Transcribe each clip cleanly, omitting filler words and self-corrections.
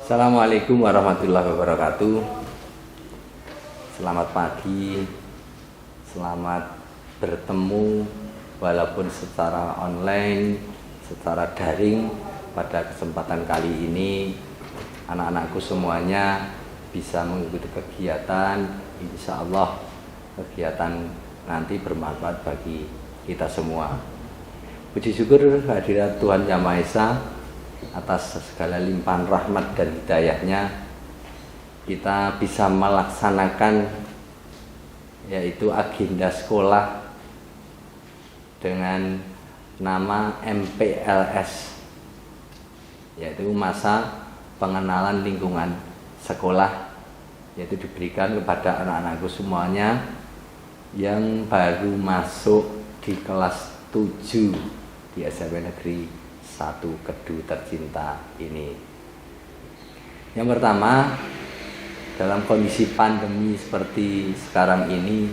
Assalamualaikum warahmatullahi wabarakatuh. Selamat pagi, selamat bertemu walaupun secara online, secara daring. Pada kesempatan kali ini anak-anakku semuanya bisa mengikuti kegiatan. Insya Allah kegiatan nanti bermanfaat bagi kita semua. Puji syukur hadirat Tuhan Yang Maha Esa atas segala limpahan rahmat dan hidayahnya kita bisa melaksanakan yaitu agenda sekolah dengan nama MPLS, yaitu masa pengenalan lingkungan sekolah, yaitu diberikan kepada anak-anakku semuanya yang baru masuk di kelas 7 di SMP Negeri 1 Kedu tercinta ini. Yang pertama, dalam kondisi pandemi seperti sekarang ini,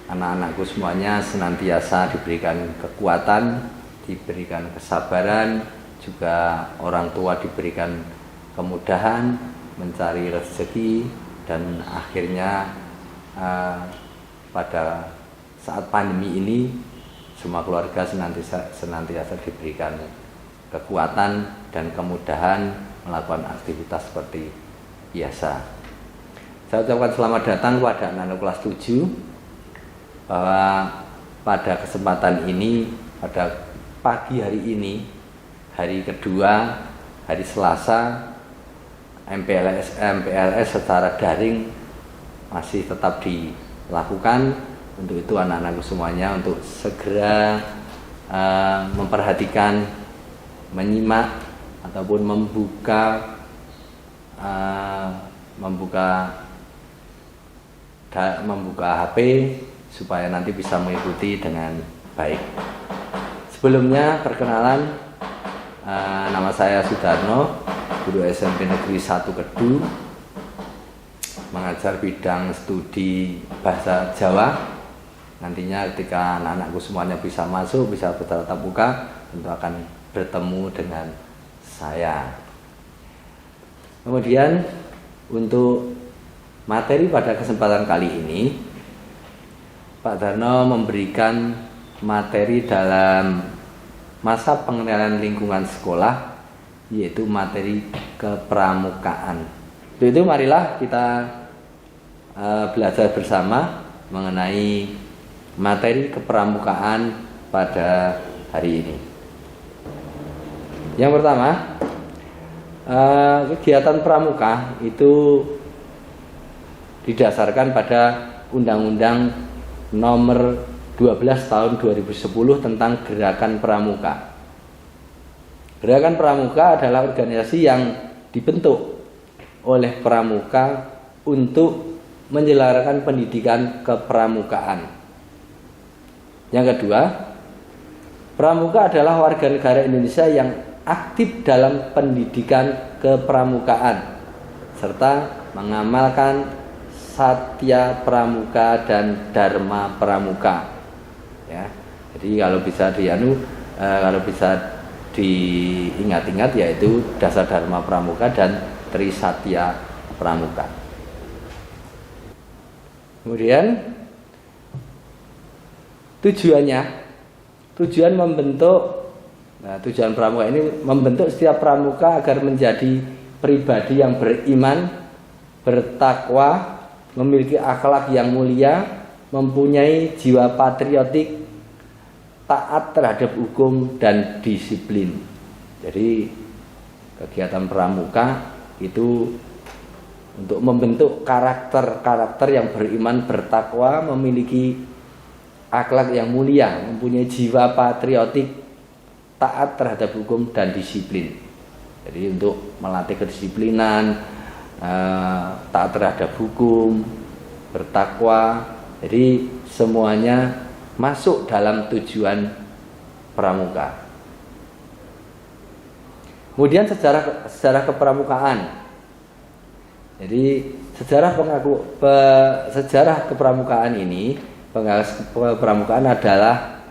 anak-anakku semuanya senantiasa diberikan kekuatan, diberikan kesabaran, juga orang tua diberikan kemudahan mencari rezeki, dan akhirnya pada saat pandemi ini semua keluarga senantiasa diberikan kekuatan dan kemudahan melakukan aktivitas seperti biasa. Saya ucapkan selamat datang kepada anak-anak kelas 7, bahwa pada kesempatan ini, pada pagi hari ini, hari kedua, hari Selasa, MPLS secara daring masih tetap dilakukan. Untuk itu anak-anakku semuanya untuk segera memperhatikan, menyimak ataupun membuka HP supaya nanti bisa mengikuti dengan baik. Sebelumnya perkenalan, nama saya Sudarno, guru SMP Negeri 1 Kedu, mengajar bidang studi bahasa Jawa. Nantinya ketika anak-anakku semuanya bisa masuk, bisa bertatap muka, tentu akan bertemu dengan saya. Kemudian untuk materi pada kesempatan kali ini, Pak Darno memberikan materi dalam masa pengenalan lingkungan sekolah, yaitu materi kepramukaan. Untuk itu marilah kita belajar bersama mengenai materi kepramukaan pada hari ini. Yang pertama, kegiatan pramuka itu didasarkan pada Undang-Undang Nomor 12 Tahun 2010 tentang Gerakan Pramuka. Gerakan Pramuka adalah organisasi yang dibentuk oleh pramuka untuk menyelenggarakan pendidikan kepramukaan. Yang kedua, pramuka adalah warga negara Indonesia yang aktif dalam pendidikan kepramukaan serta mengamalkan Satya Pramuka dan Dharma Pramuka. Ya, jadi kalau bisa diingat-ingat, yaitu Dasar Dharma Pramuka dan Tri Satya Pramuka. Kemudian tujuan pramuka ini membentuk setiap pramuka agar menjadi pribadi yang beriman, bertakwa, memiliki akhlak yang mulia, mempunyai jiwa patriotik, taat terhadap hukum dan disiplin. Jadi kegiatan pramuka itu untuk membentuk karakter yang beriman, bertakwa, memiliki akhlak yang mulia, mempunyai jiwa patriotik, taat terhadap hukum dan disiplin. Jadi untuk melatih kedisiplinan, taat terhadap hukum, bertakwa. Jadi semuanya masuk dalam tujuan pramuka. Kemudian sejarah kepramukaan. Jadi sejarah kepramukaan ini, penggagas kepramukaan adalah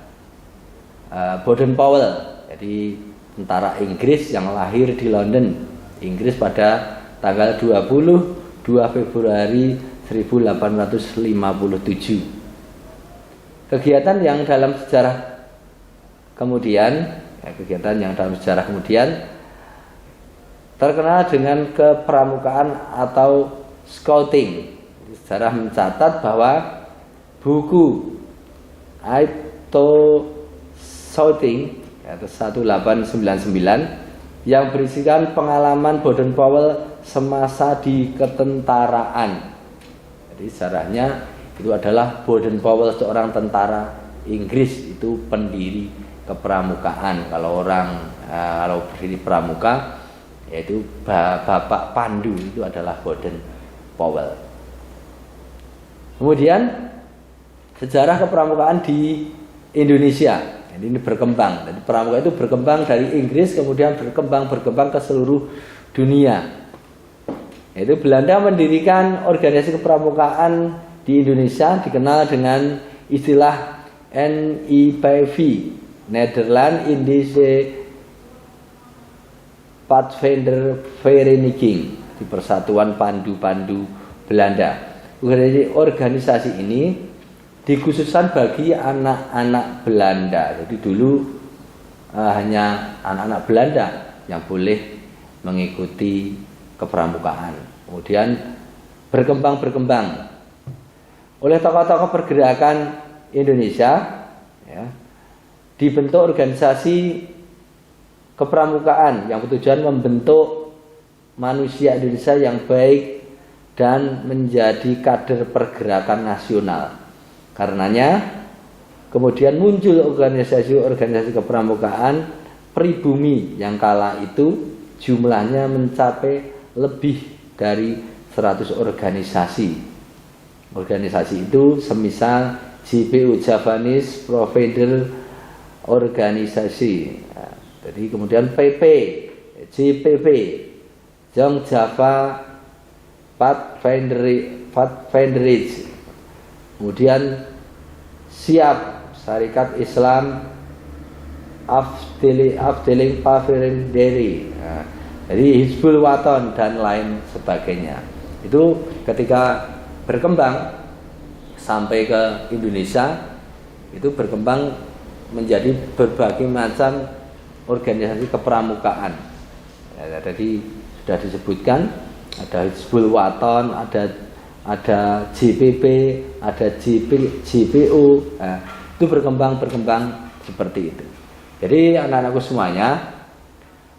Baden Powell, jadi tentara Inggris yang lahir di London Inggris pada tanggal 22 Februari 1857. Kegiatan yang dalam sejarah kemudian terkenal dengan kepramukaan atau scouting. Sejarah mencatat bahwa buku Aito Scouting atau 1899 yang berisikan pengalaman Baden-Powell semasa di ketentaraan. Jadi sejarahnya itu adalah Baden-Powell, seorang tentara Inggris, itu pendiri kepramukaan. Kalau berdiri pramuka, yaitu Bapak Pandu, itu adalah Baden-Powell. Kemudian sejarah kepramukaan di Indonesia. Ini berkembang. Jadi pramuka itu berkembang dari Inggris, kemudian berkembang ke seluruh dunia. Yaitu Belanda mendirikan organisasi kepramukaan di Indonesia dikenal dengan istilah NIPV, Nederland Indische Pathfinder Vereniging, di Persatuan Pandu-Pandu Belanda. Organisasi ini dikhususkan bagi anak-anak Belanda. Jadi dulu hanya anak-anak Belanda yang boleh mengikuti kepramukaan. Kemudian berkembang oleh tokoh-tokoh pergerakan Indonesia, ya, dibentuk organisasi kepramukaan yang bertujuan membentuk manusia Indonesia yang baik dan menjadi kader pergerakan nasional. Karenanya kemudian muncul organisasi organisasi pribumi yang kala itu jumlahnya mencapai lebih dari 100 organisasi. Organisasi itu semisal JPO, Javanese Provider Organisasi. Nah, jadi kemudian PP, JPP, Jong Java Pathfinderage. Kemudian SIAP, Syarikat Islam Afdeling Pavenderi. Nah, jadi Hizbul Waton dan lain sebagainya. Itu ketika berkembang sampai ke Indonesia, itu berkembang menjadi berbagai macam organisasi kepramukaan. Ya, tadi sudah disebutkan, ada Hizbul Waton, ada JPP, ada JPO. Nah, itu berkembang seperti itu. Jadi anak-anakku semuanya,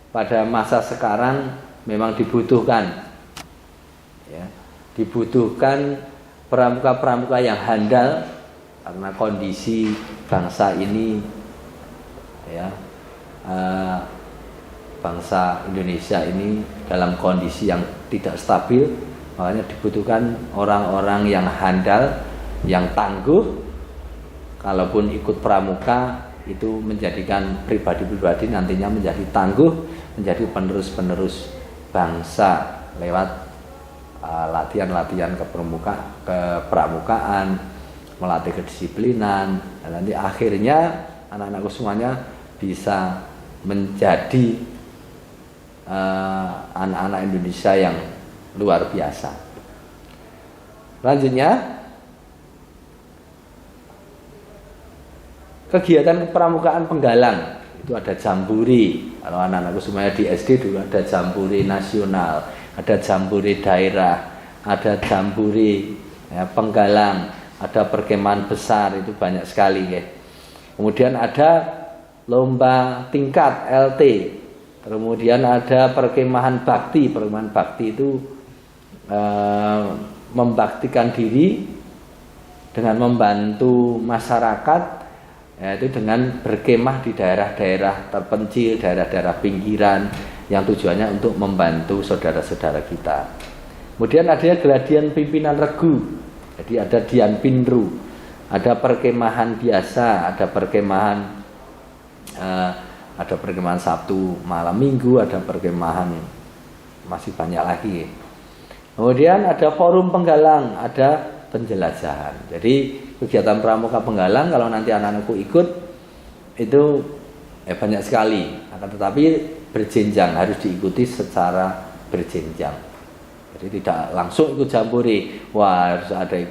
pada masa sekarang memang dibutuhkan pramuka-pramuka yang handal, karena kondisi bangsa ini, bangsa Indonesia ini dalam kondisi yang tidak stabil. Makanya dibutuhkan orang-orang yang handal, yang tangguh. Kalaupun ikut pramuka, itu menjadikan pribadi-pribadi nantinya menjadi tangguh, menjadi penerus-penerus bangsa lewat latihan-latihan kepramukaan, melatih kedisiplinan, dan nanti akhirnya anak-anakku semuanya bisa menjadi anak-anak Indonesia yang luar biasa. Selanjutnya, kegiatan kepramukaan penggalang itu ada jamburi. Kalau anak-anakku semuanya di SD dulu ada jamburi nasional, ada jamburi daerah, ada jamburi penggalang, ada perkemahan besar, itu banyak sekali ya. Kemudian ada lomba tingkat LT. Kemudian ada perkemahan bakti. Perkemahan bakti itu membaktikan diri dengan membantu masyarakat, yaitu dengan berkemah di daerah-daerah terpencil, daerah-daerah pinggiran, yang tujuannya untuk membantu saudara-saudara kita. Kemudian ada geladian pimpinan regu, jadi ada Dian Pinru, ada perkemahan biasa, ada perkemahan Sabtu malam Minggu, ada perkemahan masih banyak lagi. Kemudian ada forum penggalang, ada penjelajahan. Jadi kegiatan pramuka penggalang kalau nanti anak-anakku ikut itu banyak sekali, akan tetapi berjenjang, harus diikuti secara berjenjang. Jadi tidak langsung ikut jambore. Wah,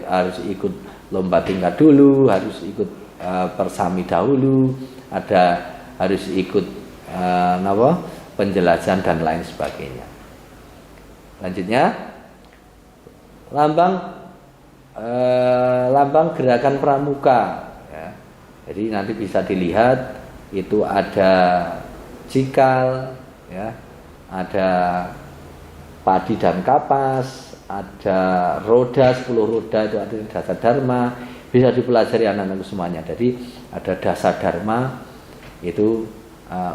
harus ikut lomba tingkat dulu, harus ikut persami dahulu, harus ikut penjelasan dan lain sebagainya. Selanjutnya lambang gerakan pramuka ya. Jadi nanti bisa dilihat itu ada cikal ya, ada padi dan kapas, ada roda 10 roda, itu ada dasar dharma, bisa dipelajari anak-anak semuanya. Jadi ada dasar dharma itu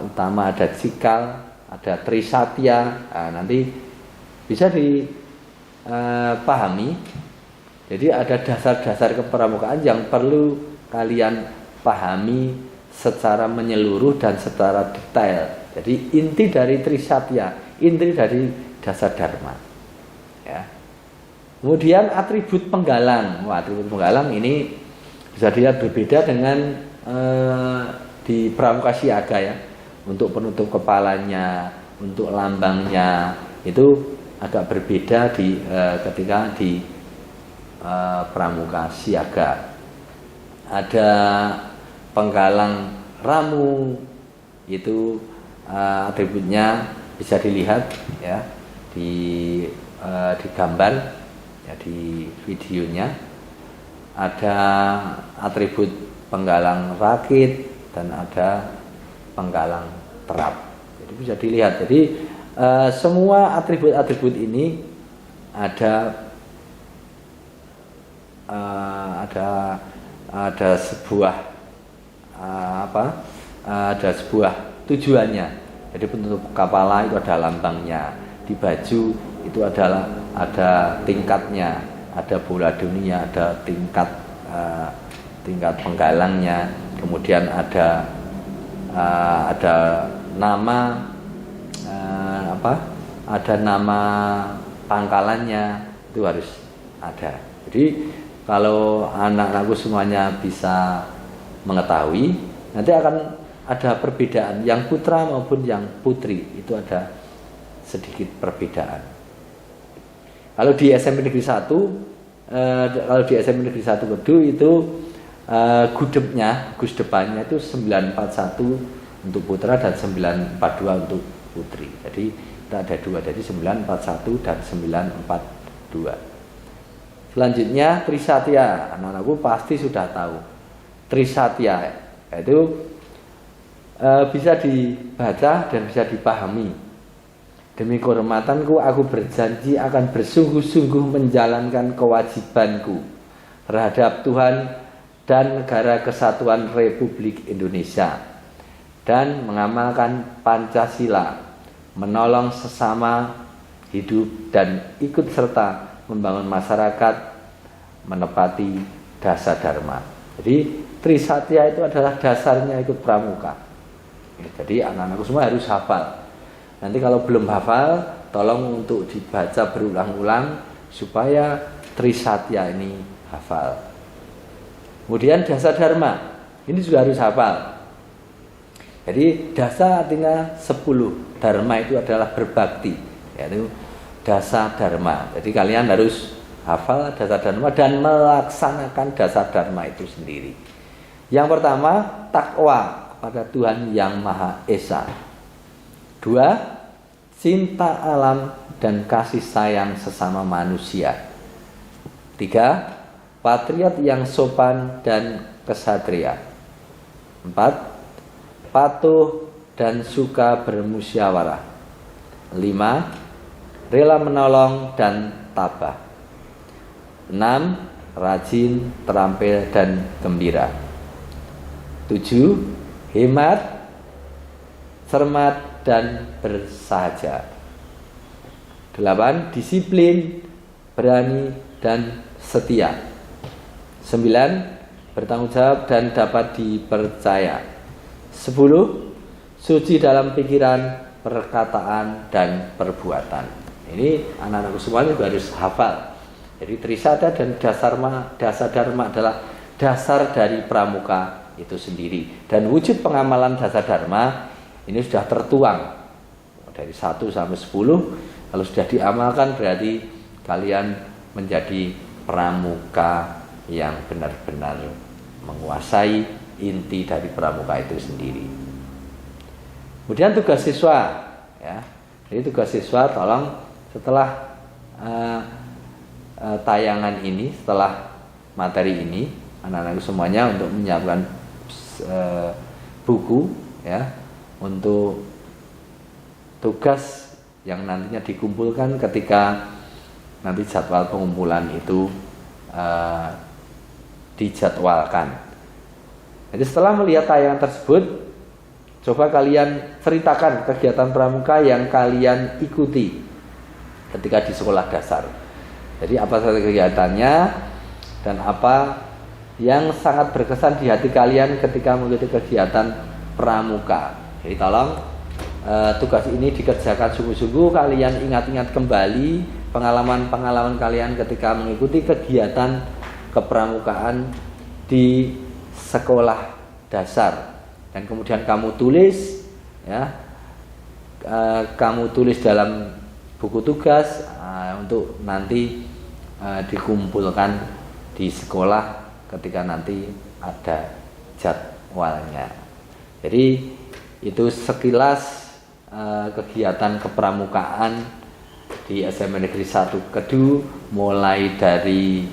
utama, ada cikal, ada trisatya. Nanti bisa dipahami. Jadi ada dasar-dasar kepramukaan yang perlu kalian pahami secara menyeluruh dan secara detail. Jadi inti dari trisatya, inti dari dasar dharma ya. Kemudian atribut penggalang. Atribut penggalang ini bisa dilihat berbeda dengan di pramuka siaga ya. Untuk penutup kepalanya, untuk lambangnya itu agak berbeda ketika di pramuka siaga. Ada penggalang ramu, itu atributnya bisa dilihat ya di gambar ya, di videonya. Ada atribut penggalang rakit dan ada penggalang terap. Jadi bisa dilihat. Jadi semua atribut-atribut ini ada sebuah ada sebuah tujuannya. Jadi penutup kepala itu ada lambangnya, di baju itu ada tingkatnya, ada bola dunia, ada tingkat penggalangnya, kemudian ada nama ada nama pangkalannya, itu harus ada. Jadi kalau anak-anakku semuanya bisa mengetahui, nanti akan ada perbedaan yang putra maupun yang putri, itu ada sedikit perbedaan. Kalau di SMP Negeri 1 kalau di SMP Negeri 1 Kedu itu gusdepannya itu 941 untuk putra dan 942 untuk putri. Jadi kita ada dua, jadi 941 dan 942. Selanjutnya trisatya, anak-anakku pasti sudah tahu. Trisatya itu bisa dibaca dan bisa dipahami. Demi kehormatanku aku berjanji akan bersungguh-sungguh menjalankan kewajibanku terhadap Tuhan dan Negara Kesatuan Republik Indonesia, dan mengamalkan Pancasila, menolong sesama hidup dan ikut serta membangun masyarakat menepati dasar dharma. Jadi trisatya itu adalah dasarnya ikut pramuka. Jadi anak-anakku semua harus hafal. Nanti kalau belum hafal, tolong untuk dibaca berulang-ulang supaya trisatya ini hafal. Kemudian dasar dharma, ini juga harus hafal. Jadi dasa artinya 10, dharma itu adalah berbakti, yaitu dasa dharma. Jadi kalian harus hafal dasa dharma dan melaksanakan dasa dharma itu sendiri. Yang pertama, takwa kepada Tuhan Yang Maha Esa. 2, cinta alam dan kasih sayang sesama manusia. 3, patriot yang sopan dan kesatria. 4, patuh dan suka bermusyawarah. 5, rela menolong dan tabah. 6, rajin, terampil dan gembira. 7, hemat, cermat dan bersahaja. 8, disiplin, berani dan setia. 9, bertanggung jawab dan dapat dipercaya. 10, suci dalam pikiran, perkataan dan perbuatan. Ini anak-anakku semuanya juga harus hafal. Jadi trisatya dan dasar dharma adalah dasar dari pramuka itu sendiri. Dan wujud pengamalan dasar dharma ini sudah tertuang dari 1 sampai 10 Kalau sudah diamalkan berarti kalian menjadi pramuka yang benar-benar menguasai inti dari pramuka itu sendiri. Kemudian tugas siswa, ya. Jadi tugas siswa tolong setelah tayangan ini, setelah materi ini, anak-anak semuanya untuk menyiapkan buku, ya, untuk tugas yang nantinya dikumpulkan ketika nanti jadwal pengumpulan itu dijadwalkan. Jadi setelah melihat tayangan tersebut, coba kalian ceritakan kegiatan pramuka yang kalian ikuti ketika di sekolah dasar. Jadi apa saja kegiatannya dan apa yang sangat berkesan di hati kalian ketika mengikuti kegiatan pramuka. Jadi tolong tugas ini dikerjakan sungguh-sungguh, kalian ingat-ingat kembali pengalaman-pengalaman kalian ketika mengikuti kegiatan kepramukaan di sekolah dasar. Dan kemudian kamu tulis, ya, kamu tulis dalam buku tugas untuk nanti dikumpulkan di sekolah ketika nanti ada jadwalnya. Jadi itu sekilas kegiatan kepramukaan di SMP Negeri 1 Kedu, mulai dari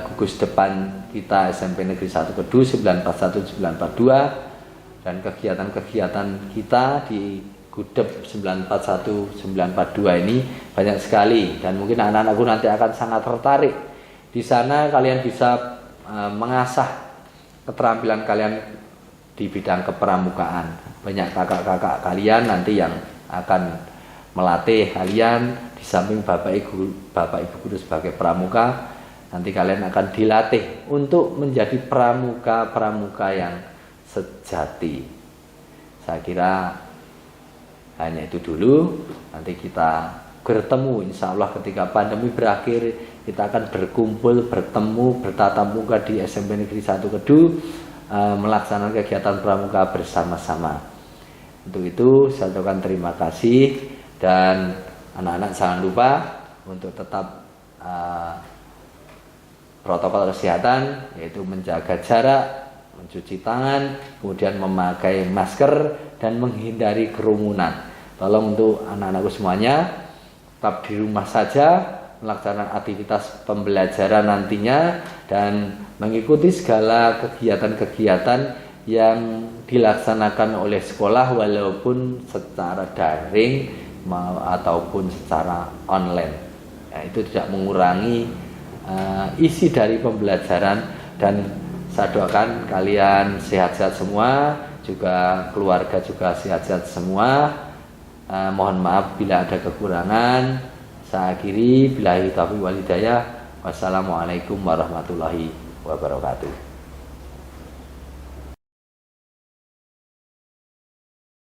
gugus depan kita SMP Negeri 1 Kedu 941-942, dan kegiatan-kegiatan kita di Gudep 941-942 ini banyak sekali, dan mungkin anak-anakku nanti akan sangat tertarik. Di sana kalian bisa mengasah keterampilan kalian di bidang kepramukaan. Banyak kakak-kakak kalian nanti yang akan melatih kalian, di samping Bapak Ibu guru sebagai pramuka, nanti kalian akan dilatih untuk menjadi pramuka yang sejati. Saya kira hanya itu dulu. Nanti kita bertemu insya Allah ketika pandemi berakhir, kita akan berkumpul, bertemu, bertatap muka di SMP Negeri 1 Kedu, melaksanakan kegiatan pramuka bersama-sama. Untuk itu saya ucapkan terima kasih, dan anak-anak jangan lupa untuk tetap protokol kesehatan, yaitu menjaga jarak, mencuci tangan, kemudian memakai masker dan menghindari kerumunan. Tolong untuk anak-anakku semuanya tetap di rumah saja, melaksanakan aktivitas pembelajaran nantinya, dan mengikuti segala kegiatan-kegiatan yang dilaksanakan oleh sekolah, walaupun secara daring ataupun secara online. Ya, itu tidak mengurangi isi dari pembelajaran, dan saya doakan kalian sehat-sehat semua, juga keluarga juga sehat-sehat semua. Mohon maaf bila ada kekurangan. Saya akhiri, billahi taufiq wal hidayah. Wassalamualaikum warahmatullahi wabarakatuh.